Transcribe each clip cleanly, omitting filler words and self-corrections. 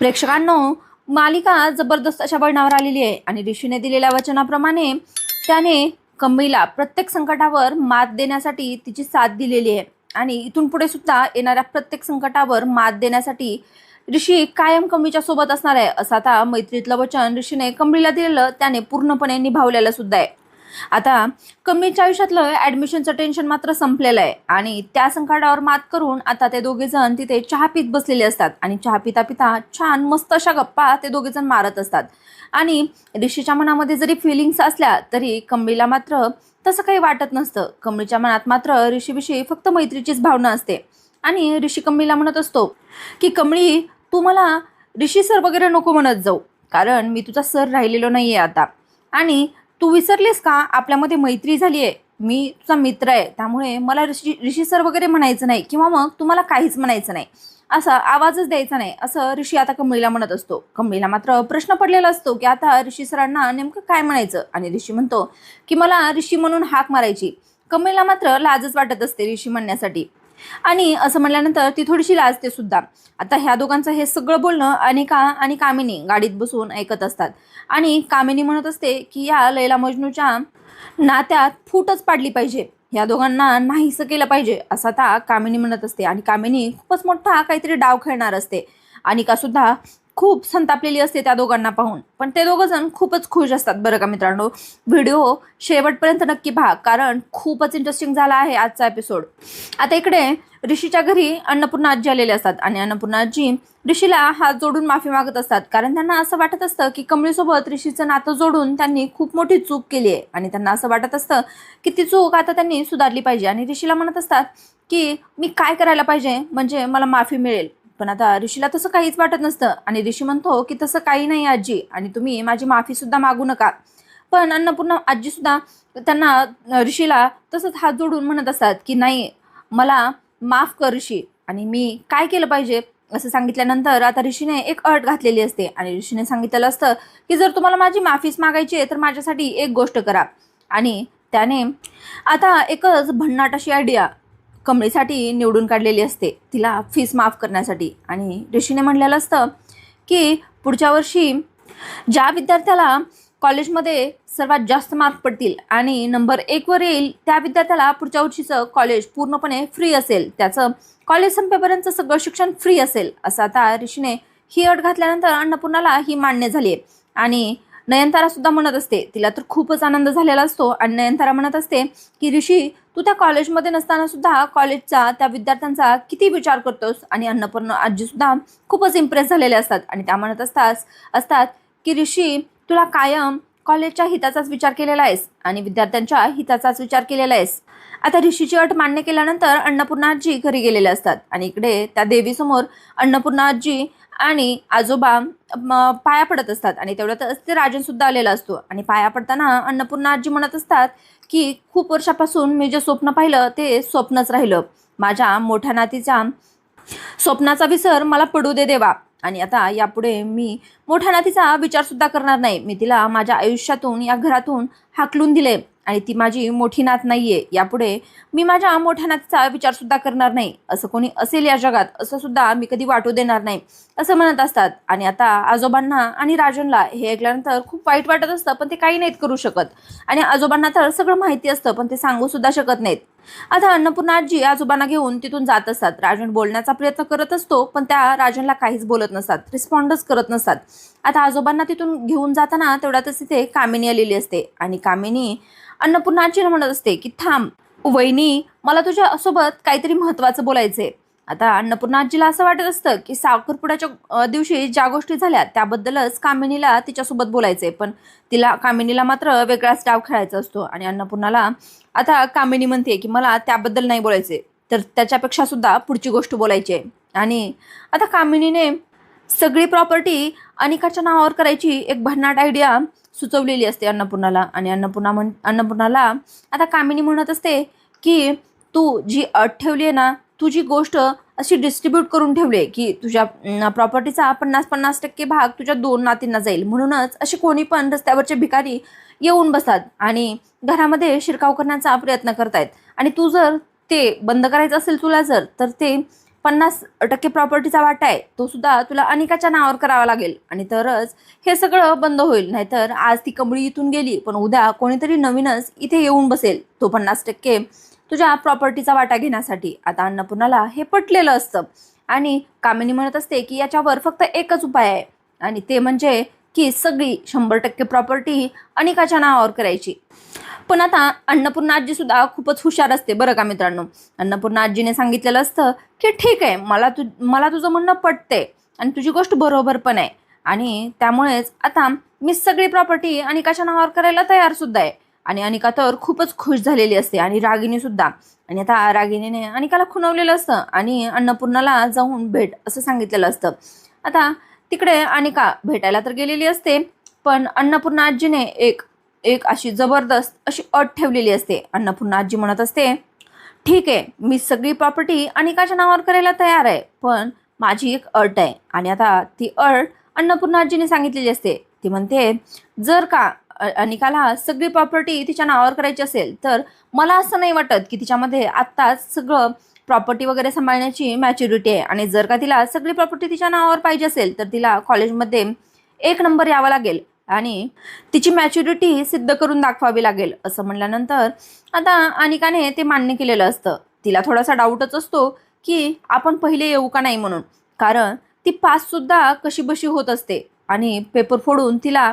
प्रेक्षकांनो, मालिका जबरदस्त अशा वळणावर आलेली आहे आणि ऋषीने दिलेल्या वचनाप्रमाणे त्याने कमळीला प्रत्येक संकटावर मात देण्यासाठी तिची साथ दिलेली आहे आणि इथून पुढे सुद्धा येणाऱ्या प्रत्येक संकटावर मात देण्यासाठी ऋषी कायम कमळीच्या सोबत असणार आहे असं आता मैत्रीतलं वचन ऋषीने कमळीला दिलेलं त्याने पूर्णपणे निभावलेलं सुद्धा आहे। आता कमळीच्या आयुष्यातलं ऍडमिशनचं टेन्शन मात्र संपलेलं आहे आणि त्या संकटावर मात करून आता ते दोघे जण तिथे चहा पीत बसलेले असतात आणि चहा पिता पिता छान मस्त अशा गप्पा ते दोघे जण मारत असतात। आणि ऋषीच्या मनामध्ये जरी फिलिंग्स असल्या तरी कमळीला मात्र तसं काही वाटत नसतं। कमळीच्या मनात मात्र ऋषीविषयी फक्त मैत्रीचीच भावना असते आणि ऋषी कमळीला म्हणत असतो की कमळी, तू मला ऋषी सर वगैरे नको म्हणत जाऊ, कारण मी तुझा सर राहिलेलो नाहीये आता आणि तू विसरलीस का आपल्यामध्ये मैत्री झाली आहे, मी तुझा मित्र आहे, त्यामुळे मला ऋषी सर वगैरे म्हणायचं नाही किंवा मग तुम्हाला काहीच म्हणायचं नाही, असा आवाजच द्यायचा नाही, असं ऋषी आता कमळीला म्हणत असतो। कमळीला मात्र प्रश्न पडलेला असतो की आता ऋषी सरांना नेमकं काय म्हणायचं आणि ऋषी म्हणतो की मला ऋषी म्हणून हाक मारायची। कमळीला मात्र लाजच वाटत असते ऋषी म्हणण्यासाठी आणि असं म्हणल्यानंतर ती थोडीशी लाजते सुद्धा। आता ह्या दोघांचं हे सगळं बोलणं अनिका आणि कामिनी गाडीत बसून ऐकत असतात आणि कामिनी म्हणत असते की या लैला मजनूच्या नात्यात फूटच पाडली पाहिजे, या दोघांना नाहीसं केलं पाहिजे असं आता कामिनी म्हणत असते आणि कामिनी खूपच मोठा काहीतरी डाव खेळणार असते। अनिका सुद्धा खूप संतापलेली असते त्या दोघांना पाहून, पण ते दोघं जण खूपच खुश असतात बरं का मित्रांनो। व्हिडिओ शेवटपर्यंत नक्की पहा, कारण खूपच इंटरेस्टिंग झाला आहे आजचा एपिसोड। आता इकडे ऋषीच्या घरी अन्नपूर्णा आजी आलेले असतात आणि अन्नपूर्णा आजी ऋषीला हात जोडून माफी मागत असतात, कारण त्यांना असं वाटत असतं की कमळीसोबत ऋषीचं नातं जोडून त्यांनी खूप मोठी चूक केली आहे आणि त्यांना असं वाटत असतं की ती चूक आता त्यांनी सुधारली पाहिजे आणि ऋषीला म्हणत असतात की मी काय करायला पाहिजे म्हणजे मला माफी मिळेल। पण आता ऋषीला तसं काहीच वाटत नसतं आणि ऋषी म्हणतो की तसं काही नाही आजी आणि तुम्ही माझी माफी सुद्धा मागू नका। पण अन्नपूर्णा आजी सुद्धा त्यांना ऋषीला तसंच हात जोडून म्हणत असतात की नाही, मला माफ कर ऋषी आणि मी काय केलं पाहिजे असं सांगितल्यानंतर आता ऋषीने एक अट घातलेली असते आणि ऋषीने सांगितलेलं असतं की जर तुम्हाला माझी माफीच मागायची आहे तर माझ्यासाठी एक गोष्ट करा। आणि त्याने आता एकच भन्नाट अशी आयडिया कमळीसाठी निवडून काढलेली असते, तिला फीस माफ करण्यासाठी। आणि ऋषीने म्हणलेलं असतं की पुढच्या वर्षी ज्या विद्यार्थ्याला कॉलेजमध्ये सर्वात जास्त मार्क पडतील आणि नंबर 1 वर येईल त्या विद्यार्थ्याला पुढच्या वर्षीचं कॉलेज पूर्णपणे फ्री असेल, त्याचं कॉलेज संपेपर्यंत सगळं शिक्षण फ्री असेल असं आता ऋषीने ही अट घातल्यानंतर अन्नपूर्णाला ही मान्य झाली आहे। आणि नयनतारा सुद्धा म्हणत असते, तिला तर खूपच आनंद झालेला असतो आणि नयनतारा म्हणत असते की ऋषी, तू त्या कॉलेजमध्ये नसताना सुद्धा कॉलेजचा त्या विद्यार्थ्यांचा किती विचार करतोस। आणि अन्नपूर्णा आजी सुद्धा खूपच इम्प्रेस झालेले असतात आणि त्या म्हणत असतात की ऋषी, तुला कायम कॉलेजच्या हिताचाच विचार केलेला आहेस आणि विद्यार्थ्यांच्या हिताचाच विचार केलेला आहेस। आता ऋषीची अट मान्य केल्यानंतर अन्नपूर्णा आजी घरी गेलेले असतात आणि इकडे त्या देवीसमोर अन्नपूर्णा आजी आणि आजोबा पाया पडत असतात आणि तेवढ्यातच ते राजन सुद्धा आलेला असतो आणि पाया पडताना अन्नपूर्णा आजी म्हणत असतात की खूप वर्षापासून मी जे स्वप्न पाहिलं ते स्वप्नच राहिलं, माझ्या मोठ्या नातीचा स्वप्नाचा विसर मला पडू दे देवा आणि आता यापुढे मी मोठ्या नातीचा विचार सुद्धा करणार नाही, मी तिला माझ्या आयुष्यातून या घरातून हाकलून दिले आणि ती माझी मोठी नात नाहीये, यापुढे मी माझ्या मोठ्या नातीचा विचार सुद्धा करणार नाही, असं कोणी असेल या जगात असं सुद्धा मी कधी वाटू देणार नाही असं म्हणत असतात। आणि आता आजोबांना आणि राजनला हे ऐकल्यानंतर खूप वाईट वाटत असतं, पण ते काही नाहीत करू शकत आणि आजोबांना तर सगळं माहिती असतं पण ते सांगू सुद्धा शकत नाहीत। आता अन्नपूर्णा आजी आजोबांना घेऊन तिथून जात असतात, राजन बोलण्याचा प्रयत्न करत असतो पण त्या राजनला काहीच बोलत नसतात, रिस्पॉन्डच करत नसतात। आता आजोबांना तिथून घेऊन जाताना तेवढ्यातच तिथे कामिनी आलेली असते आणि कामिनी अन्नपूर्णा आजीला म्हणत असते की थांब वहिनी, मला तुझ्या सोबत काहीतरी महत्वाचं बोलायचंय। आता अन्नपूर्णा आजीला असं वाटत असतं की साखरपुड्याच्या दिवशी ज्या गोष्टी झाल्या त्याबद्दलच कामिनीला तिच्यासोबत बोलायचंय, पण कामिनीला मात्र वेगळाच डाव खेळायचा असतो आणि अन्नपूर्णाला आता कामिनी म्हणते की मला त्याबद्दल नाही बोलायचे, तर त्याच्यापेक्षा सुद्धा पुढची गोष्ट बोलायची आहे। आणि आता कामिनीने सगळी प्रॉपर्टी अनिकाच्या नावावर करायची एक भन्नाट आयडिया सुचवलेली असते अन्नपूर्णाला आणि अन्नपूर्णाला आता कामिनी म्हणत असते की तू जी अट ठेवली आहे ना, तुझी गोष्ट अशी डिस्ट्रीब्यूट करून ठेवली आहे की तुझ्या प्रॉपर्टीचा 50% भाग तुझ्या 2 नातींना जाईल, म्हणूनच असे कोणी पण रस्त्यावरचे भिकारी येऊन बसतात आणि घरामध्ये शिरकाव करण्याचा प्रयत्न करतायत आणि तू जर ते बंद करायचं असेल तुला तर ते 50% प्रॉपर्टीचा वाटा आहे तो सुद्धा तुला अनिकाच्या नावावर करावा लागेल, आणि तरच हे सगळं बंद होईल. नाहीतर आज ती कमळी इथून गेली, पण उद्या कोणीतरी नवीनच इथे येऊन बसेल तो 50% तुझ्या प्रॉपर्टीचा वाटा घेण्यासाठी. आता अन्नपूर्णाला हे पटलेलं असतं आणि कामिनी म्हणत असते की याच्यावर फक्त एकच उपाय आहे, आणि ते म्हणजे की सगळी 100% प्रॉपर्टी अनिकाच्या नावावर करायची. पण आता अन्नपूर्णा आजी सुद्धा खूपच हुशार असते बरं का मित्रांनो. अन्नपूर्णा आजीने सांगितलेलं असतं की ठीक आहे, मला तुझं म्हणणं पटते आणि तुझी गोष्ट बरोबर पण आहे, आणि त्यामुळेच आता मी सगळी प्रॉपर्टी अनिकाच्या नावावर करायला तयार सुद्धा आहे. आणि अनिका तर खूपच खुश झालेली असते आणि रागिनी सुद्धा. आणि आता रागिनीने अनिकाला खुणवलेलं असतं आणि अन्नपूर्णाला जाऊन भेट असं सांगितलेलं असतं. आता तिकडे अनिका भेटायला तर गेलेली असते, पण अन्नपूर्णा आजीने एक अशी जबरदस्त अशी अट ठेवलेली असते. अन्नपूर्णा आजी म्हणत असते, ठीक आहे, मी सगळी प्रॉपर्टी अनिकाच्या नावावर करायला तयार आहे, पण माझी एक अट आहे. आणि आता ती अट अन्नपूर्णा आजीने सांगितलेली असते. ती म्हणते, जर का अनिकाला सगळी प्रॉपर्टी तिच्या नावावर करायची असेल तर मला असं नाही वाटत की तिच्यामध्ये आत्ताच सगळं प्रॉपर्टी वगैरे सांभाळण्याची मॅच्युरिटी आहे, आणि जर का तिला सगळी प्रॉपर्टी तिच्या नावावर पाहिजे असेल तर तिला कॉलेजमध्ये 1 नंबर यावा लागेल आणि तिची मॅच्युरिटी सिद्ध करून दाखवावी लागेल. असं म्हणल्यानंतर आता अनिकाने ते मान्य केलेलं असतं. तिला थोडासा डाऊटच असतो की आपण पहिले येऊ का नाही म्हणून, कारण ती पाससुद्धा कशी बशी होत असते आणि पेपर फोडून तिला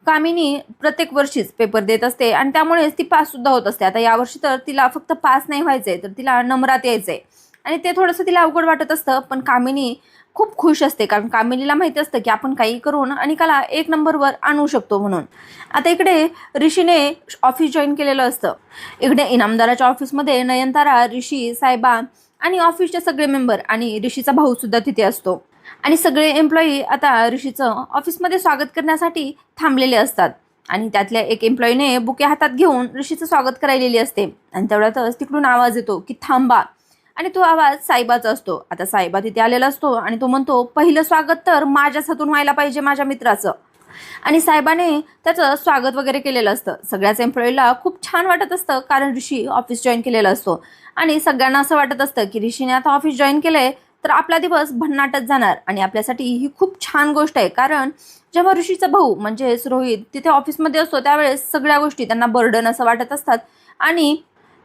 कामिनी प्रत्येक वर्षीच पेपर देत असते आणि त्यामुळेच ती पाससुद्धा होत असते. आता यावर्षी तर तिला फक्त पास नाही व्हायचंय, तर तिला नंबरात यायचंय, आणि ते थोडंसं तिला अवघड वाटत असतं. पण कामिनी खूप खुश असते, कारण कामिनीला माहिती असतं की आपण काही करून अनिकाला 1 नंबरवर आणू शकतो म्हणून. आता इकडे ऋषीने ऑफिस जॉईन केलेलं असतं. इकडे इनामदाराच्या ऑफिसमध्ये नयनतारा, ऋषी, सायबा आणि ऑफिसचे सगळे मेंबर आणि ऋषीचा भाऊ सुद्धा तिथे असतो. आणि सगळे एम्प्लॉई आता ऋषीचं ऑफिसमध्ये स्वागत करण्यासाठी थांबलेले असतात. आणि त्यातल्या एक एम्प्लॉईने बुके हातात घेऊन ऋषीचं स्वागत करायलेली असते. आणि तेवढ्यातच तिकडून आवाज येतो की थांबा, आणि तो आवाज सायबाचा असतो. आता सायबा तिथे आलेला असतो आणि तो म्हणतो, पहिलं स्वागत तर माझ्याच हातून व्हायला पाहिजे, माझ्या मित्राचं. आणि साहेबाने त्याचं स्वागत वगैरे केलेलं असतं. सगळ्याच एम्प्लॉईला खूप छान वाटत असतं, कारण ऋषी ऑफिस जॉईन केलेलं असतो आणि सगळ्यांना असं वाटत असतं की ऋषीने आता ऑफिस जॉईन केलंय तर आपला दिवस भन्नाटच जाणार. आणि आपल्यासाठी ही खूप छान गोष्ट आहे, कारण जेव्हा ऋषीचा भाऊ म्हणजेच रोहित तिथे ऑफिसमध्ये असतो त्यावेळेस सगळ्या गोष्टी त्यांना बर्डन असं वाटत असतात आणि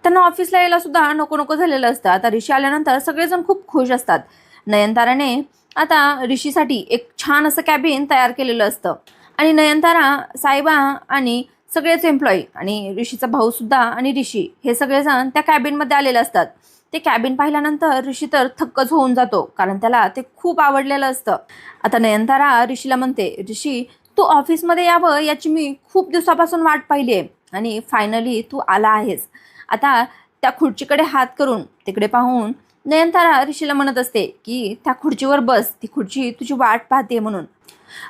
त्यांना ऑफिसला यायला सुद्धा नको नको झालेलं असतं. आता ऋषी आल्यानंतर सगळेजण खूप खुश असतात. नयनताराने आता ऋषीसाठी एक छान असं कॅबिन तयार केलेलं असतं आणि नयनतारा, सायबा आणि सगळेच एम्प्लॉई आणि ऋषीचा भाऊ सुद्धा आणि ऋषी हे सगळेजण त्या कॅबिनमध्ये आलेले असतात. ते कॅबिन पाहिल्यानंतर ऋषी तर थक्कच होऊन जातो, कारण त्याला ते खूप आवडलेलं असतं. आता नयनतारा ऋषीला म्हणते, ऋषी तू ऑफिसमध्ये यावं याची मी खूप दिवसापासून वाट पाहिली आहे आणि फायनली तू आला आहेस. आता त्या खुर्चीकडे हात करून तिकडे पाहून नयनतारा ऋषीला म्हणत असते की त्या खुर्चीवर बस, ती खुर्ची तुझी वाट पाहते म्हणून.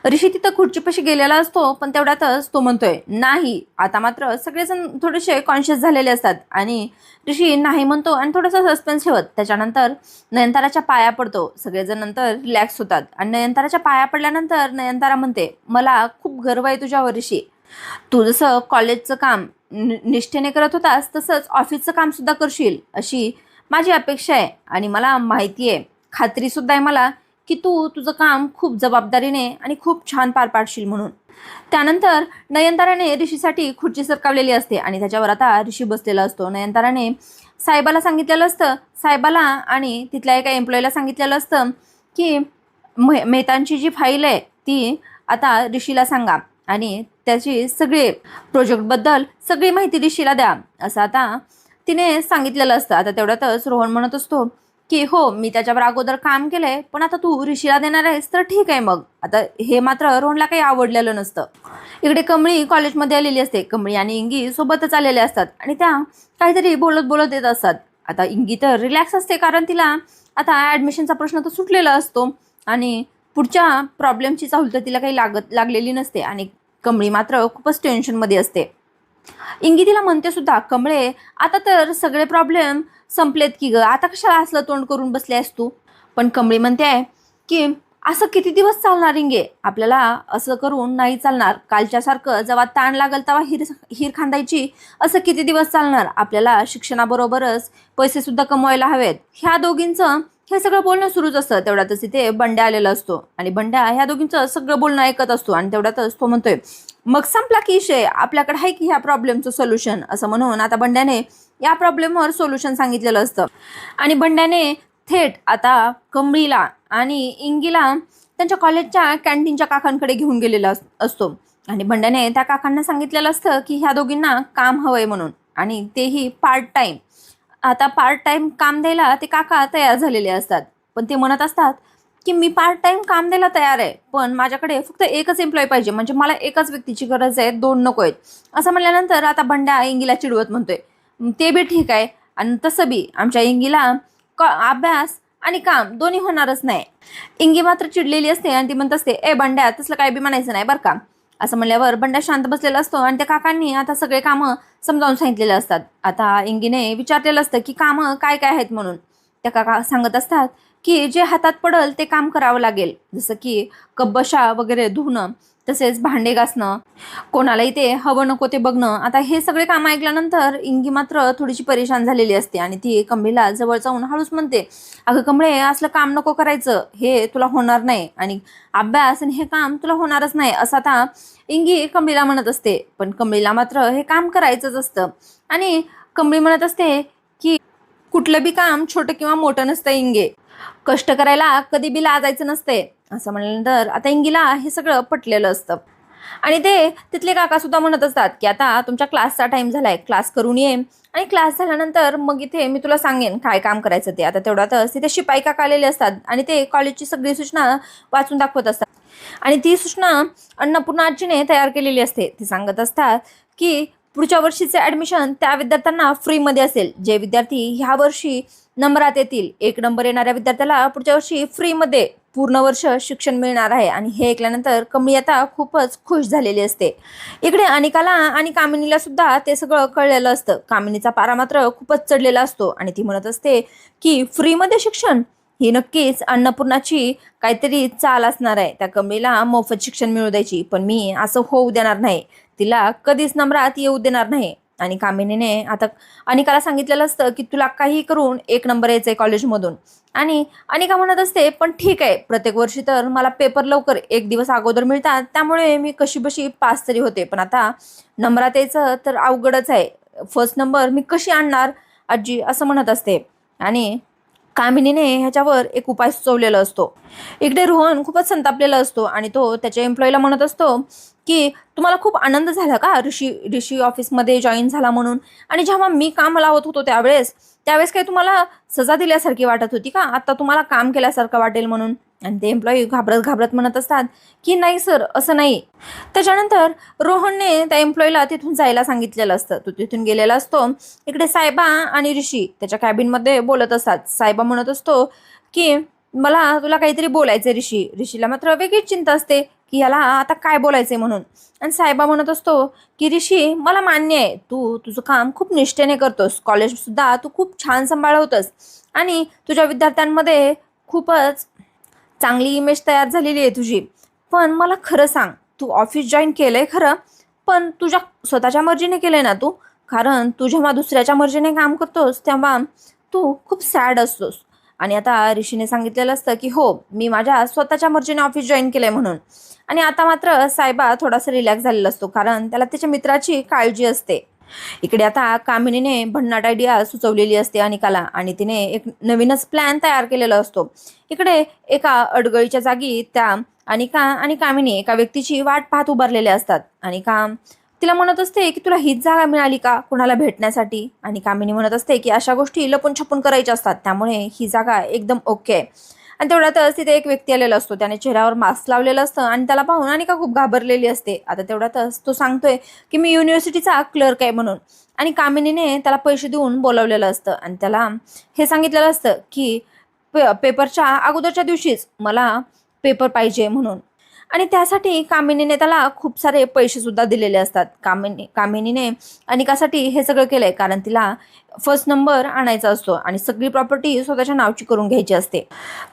ऋषी तिथं खुर्चीपाशी गेलेला असतो, पण तेवढ्यातच तो म्हणतोय नाही. आता मात्र सगळेजण थोडेसे कॉन्शियस झालेले असतात आणि ऋषी नाही म्हणतो आणि थोडासा सस्पेन्स ठेवत त्याच्यानंतर नयनताराच्या पाया पडतो. सगळेजण नंतर रिलॅक्स होतात आणि नयनताराच्या पाया पडल्यानंतर नयनतारा म्हणते, मला खूप गर्व आहे तुझ्यावर ऋषी. तू जसं कॉलेजचं काम निष्ठेने करत होतास तसंच ऑफिसचं काम सुद्धा करशील अशी माझी अपेक्षा आहे, आणि मला माहिती आहे, खात्री सुद्धा आहे मला की तू तुझं काम खूप जबाबदारीने आणि खूप छान पार पाडशील म्हणून. त्यानंतर नयनताराने ऋषीसाठी खुर्ची सरकावलेली असते आणि त्याच्यावर आता ऋषी बसलेला असतो. नयनताराने साहेबाला सांगितलेलं असतं, साहेबाला आणि तिथल्या एका एम्प्लॉईला सांगितलेलं असतं की मेहतांची जी फाईल आहे ती आता ऋषीला सांगा आणि त्याची सगळे प्रोजेक्टबद्दल सगळी माहिती ऋषीला द्या असं आता तिने सांगितलेलं असतं. आता तेवढ्यातच रोहन म्हणत असतो की हो, मी त्याच्यावर अगोदर काम केलंय, पण आता तू ऋषीला देणार आहेस तर ठीक आहे मग. आता हे मात्र रोहनला काही आवडलेलं नसतं. इकडे कमळी कॉलेजमध्ये आलेली असते. कमळी आणि इंगी सोबतच आलेले असतात आणि त्या काहीतरी बोलत बोलत येत असतात. आता इंगी तर रिलॅक्स असते, कारण तिला आता ॲडमिशनचा प्रश्न तर सुटलेला असतो आणि पुढच्या प्रॉब्लेमची चाहूल तर तिला काही लागलेली नसते आणि कमळी मात्र खूपच टेन्शनमध्ये असते. इंगी तिला म्हणते सुद्धा, कमळे आता तर सगळे प्रॉब्लेम संपलेत की ग, आता कशाला असलं तोंड करून बसले आहेस तू. पण कमळी म्हणते आहे की असं किती दिवस चालणार इंगे, आपल्याला असं करून नाही चालणार. कालच्यासारखं जेव्हा ताण लागल तेव्हा हिर खांदायची असं किती दिवस चालणार. आपल्याला शिक्षणाबरोबरच पैसे सुद्धा कमवायला हवेत. ह्या हे सगळं बोलणं सुरूच असतं. तेवढ्यातच इथे बंड्या आलेला असतो आणि बंड्या ह्या दोघींचं सगळं बोलणं ऐकत असतो आणि तेवढ्यातच तो म्हणतोय, मग संपला की विषय, आपल्याकडे आहे की ह्या प्रॉब्लेमचं सोल्युशन. असं म्हणून आता बंड्याने या प्रॉब्लेमवर सोल्युशन सांगितलेलं असतं आणि बंड्याने थेट आता कमळीला आणि इंगीला त्यांच्या कॉलेजच्या कॅन्टीनच्या काकांकडे घेऊन गेलेला असतो आणि बंड्याने त्या काकांना सांगितलेलं असतं की ह्या दोघींना काम हवंय म्हणून आणि तेही पार्ट टाइम. आता पार्ट टाइम काम द्यायला ते काका तयार झालेले असतात, पण ते म्हणत असतात की मी पार्ट टाइम काम द्यायला तयार आहे, पण माझ्याकडे फक्त एकच एम्प्लॉय पाहिजे, म्हणजे मला एकाच व्यक्तीची गरज आहे, 2 नको आहेत. असं म्हणल्यानंतर आता बंड्या इंगीला चिडवत म्हणतोय, ते बी ठीक आहे आणि तसं बी आमच्या इंगीला अभ्यास आणि काम दोन्ही होणारच नाही. इंगी मात्र चिडलेली असते आणि ती म्हणत असते, ए बंड्या, तसलं काय बी म्हणायचं नाही बरं का. असं म्हणल्यावर बंड्या शांत बसलेला असतो आणि त्या काकांनी आता सगळे कामं समजावून सांगितलेले असतात. आता इंगीने विचारलेलं असतं की कामं काय काय आहेत म्हणून. त्या काका सांगत असतात की जे हातात पडल ते काम करावं लागेल, जसं की कब्बशा वगैरे धुणं, तसेच भांडे घासणं, कोणालाही ते हवं नको ते बघणं. आता हे सगळे काम ऐकल्यानंतर इंगी मात्र थोडीशी परेशान झालेली असते आणि ती कमळीला जवळ जाऊन हळूच म्हणते, अगं कमळे, असलं काम नको करायचं, हे तुला होणार नाही आणि अभ्यास आणि हे काम तुला होणारच नाही, असं आता इंगी कमळीला म्हणत असते. पण कमळीला मात्र हे काम करायचंच असतं आणि कमळी म्हणत असते की कुठलं बी काम छोटं किंवा मोठं नसतं इंगे, कष्ट करायला कधी बी लाजायचं नसते. असं म्हणल्यानंतर आता इंगीला हे सगळं पटलेलं असतं आणि ते तिथले काका सुद्धा म्हणत असतात की आता तुमच्या क्लासचा टाइम झालाय, क्लास करून ये आणि क्लास झाल्यानंतर मग इथे मी तुला सांगेन काय काम करायचं ते. आता तेवढ्यातच तिथे शिपाई काका आलेले असतात आणि ते कॉलेजची सगळी सूचना वाचून दाखवत असतात आणि ती सूचना अन्नपूर्णा आजीने तयार केलेली असते. ते सांगत असतात की पुढच्या वर्षीचे ॲडमिशन त्या विद्यार्थ्यांना फ्रीमध्ये असेल. जे विद्यार्थी ह्या वर्षी नंबरात येतील, 1 नंबर येणाऱ्या विद्यार्थ्याला पुढच्या वर्षी फ्रीमध्ये पूर्ण वर्ष शिक्षण मिळणार आहे. आणि हे ऐकल्यानंतर कमळी आता खूपच खुश झालेली असते. इकडे अनिकाला आणि कामिनीला सुद्धा ते सगळं कळलेलं असतं. कामिनीचा पारा मात्र खूपच चढलेला असतो आणि ती म्हणत असते की फ्रीमध्ये शिक्षण ही नक्कीच अन्नपूर्णाची काहीतरी चाल असणार आहे, त्या कमळीला मोफत शिक्षण मिळू द्यायची. पण मी असं होऊ देणार नाही, तिला कधीच नंबरात येऊ देणार नाही. आणि कामिनीने आता अनिकाला सांगितलेलं असतं की तुला काही करून 1 नंबर यायचंय कॉलेजमधून. आणि अनिका म्हणत असते, पण ठीक आहे, प्रत्येक वर्षी तर मला पेपर लवकर 1 दिवस अगोदर मिळतात, त्यामुळे मी कशीबशी पास तरी होते, पण आता नंबरात यायचं तर अवघडच आहे, फर्स्ट नंबर मी कशी आणणार आजी, असं म्हणत असते. आणि कामिनीने ह्याच्यावर एक उपाय सुचवलेला असतो. इकडे रोहन खूपच संतापलेला असतो आणि तो त्याच्या एम्प्लॉईला म्हणत असतो की तुम्हाला खूप आनंद झाला का ऋषी ऑफिसमध्ये जॉईन झाला म्हणून, आणि जेव्हा मी काम लावत होतो त्यावेळेस काही तुम्हाला सजा दिल्यासारखी वाटत होती का, आता तुम्हाला काम केल्यासारखं वाटेल म्हणून. आणि ते एम्प्लॉई घाबरत घाबरत म्हणत असतात की नाही सर, असं नाही. त्याच्यानंतर रोहनने त्या एम्प्लॉईला तिथून जायला सांगितलेलं असतं. तो तिथून गेलेला असतो. इकडे सायबा आणि ऋषी त्याच्या कॅबिनमध्ये बोलत असतात. सायबा म्हणत असतो की मला तुला काहीतरी बोलायचंय ऋषीला मात्र वेगळीच चिंता असते की याला आता काय बोलायचंय म्हणून. आणि सायबा म्हणत असतो की ऋषी, मला मान्य आहे, तू तुझं काम खूप निष्ठेने करतोस, कॉलेज सुद्धा तू खूप छान सांभाळवतोस आणि तुझ्या विद्यार्थ्यांमध्ये खूपच चांगली इमेज तयार झालेली आहे तुझी. पण मला खरं सांग, तू ऑफिस जॉईन केलंय खरं, पण तुझ्या स्वतःच्या मर्जीने केलंय ना तू? कारण तू जेव्हा दुसऱ्याच्या मर्जीने काम करतोस तेव्हा तू खूप सॅड असतोस. आणि आता ऋषीने सांगितलेलं असतं की हो, मी माझ्या स्वतःच्या मर्जीने ऑफिस जॉईन केलंय म्हणून. आणि आता मात्र सायबा थोडासा रिलॅक्स झालेला असतो, कारण त्याला त्याच्या मित्राची काळजी असते. इकडे आता कामिनीने भन्नाट आयडिया सुचवलेली असते अनिकाला आणि तिने एक नवीनच प्लॅन तयार केलेला असतो. इकडे एका अडगळीच्या जागी त्या अनिका आणि कामिनी एका व्यक्तीची वाट पाहत उभारलेल्या असतात. अनिका तिला म्हणत असते की तुला हीच जागा मिळाली का कुणाला भेटण्यासाठी? आणि कामिनी म्हणत असते की अशा गोष्टी लपून छपून करायच्या असतात, त्यामुळे ही जागा एकदम ओके आहे. आणि तेवढ्यातच तिथे एक व्यक्ती आलेला असतो. त्याने चेहऱ्यावर मास्क लावलेलं असतं आणि त्याला पाहून अनिका खूप घाबरलेली असते. आता तेवढ्यातच तो सांगतोय की मी युनिव्हर्सिटीचा क्लर्क आहे म्हणून. आणि कामिनीने त्याला पैसे देऊन बोलावलेलं असतं आणि त्याला हे सांगितलेलं असतं की पेपरच्या अगोदरच्या दिवशीच मला पेपर पाहिजे म्हणून. आणि त्यासाठी कामिनीने त्याला खूप सारे पैसे सुद्धा दिलेले असतात. कामिनीने अनिकासाठी हे सगळं केलंय कारण तिला फर्स्ट नंबर आणायचा असतो आणि सगळी प्रॉपर्टी स्वतःच्या नावची करून घ्यायची असते.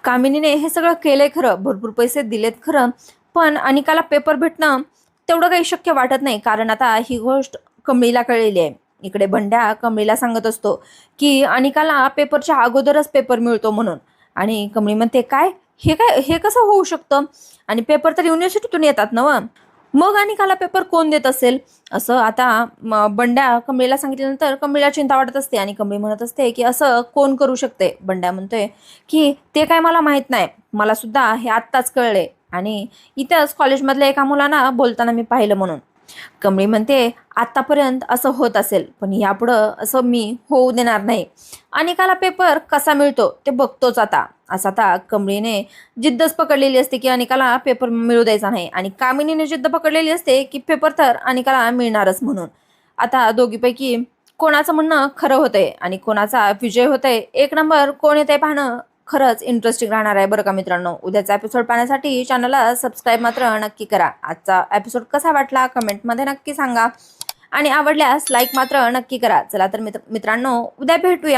कामिनीने हे सगळं केलंय खरं, भरपूर पैसे दिलेत खरं, पण अनिकाला पेपर भेटणं तेवढं काही शक्य वाटत नाही, कारण आता ही गोष्ट कमळीला कळलेली आहे. इकडे बंड्या कमळीला सांगत असतो की अनिकाला पेपरच्या अगोदरच पेपर मिळतो म्हणून. आणि कमळी म्हणते काय हे कसं होऊ शकतं, आणि पेपर तर युनिव्हर्सिटीतून येतात ना मग अनिकाला पेपर कोण देत असेल असं आता बंड्या कमळीला सांगितल्यानंतर कमळीला चिंता वाटत असते आणि कमळी म्हणत असते की असं कोण करू शकते. बंड्या म्हणतोय की ते काय मला माहित नाही, मला सुद्धा हे आत्ताच कळले आणि इथंच कॉलेजमधल्या एका मुलांना बोलताना मी पाहिलं म्हणून. कमळी म्हणते आतापर्यंत असं होत असेल पण यापुढं असं मी होऊ देणार नाही, अनिकाला पेपर कसा मिळतो ते बघतोच आता. असं आता कमळीने जिद्दच पकडलेली असते की अनिकाला पेपर मिळू द्यायचा नाही आणि कामिनीने जिद्द पकडलेली असते की पेपर तर अनिकाला मिळणारच म्हणून. आता दोघीपैकी कोणाचं म्हणणं खरं होतंय आणि कोणाचा विजय होतंय, एक नंबर कोण येतंय पाहणं खरंच इंटरेस्टिंग राहणार आहे बरं का मित्रांनो. उद्याचा एपिसोड पाहण्यासाठी चॅनलला सबस्क्राईब मात्र नक्की करा. आजचा एपिसोड कसा वाटला कमेंटमध्ये नक्की सांगा आणि आवडल्यास लाईक मात्र नक्की करा. चला तर मित्रांनो उद्या भेटूया.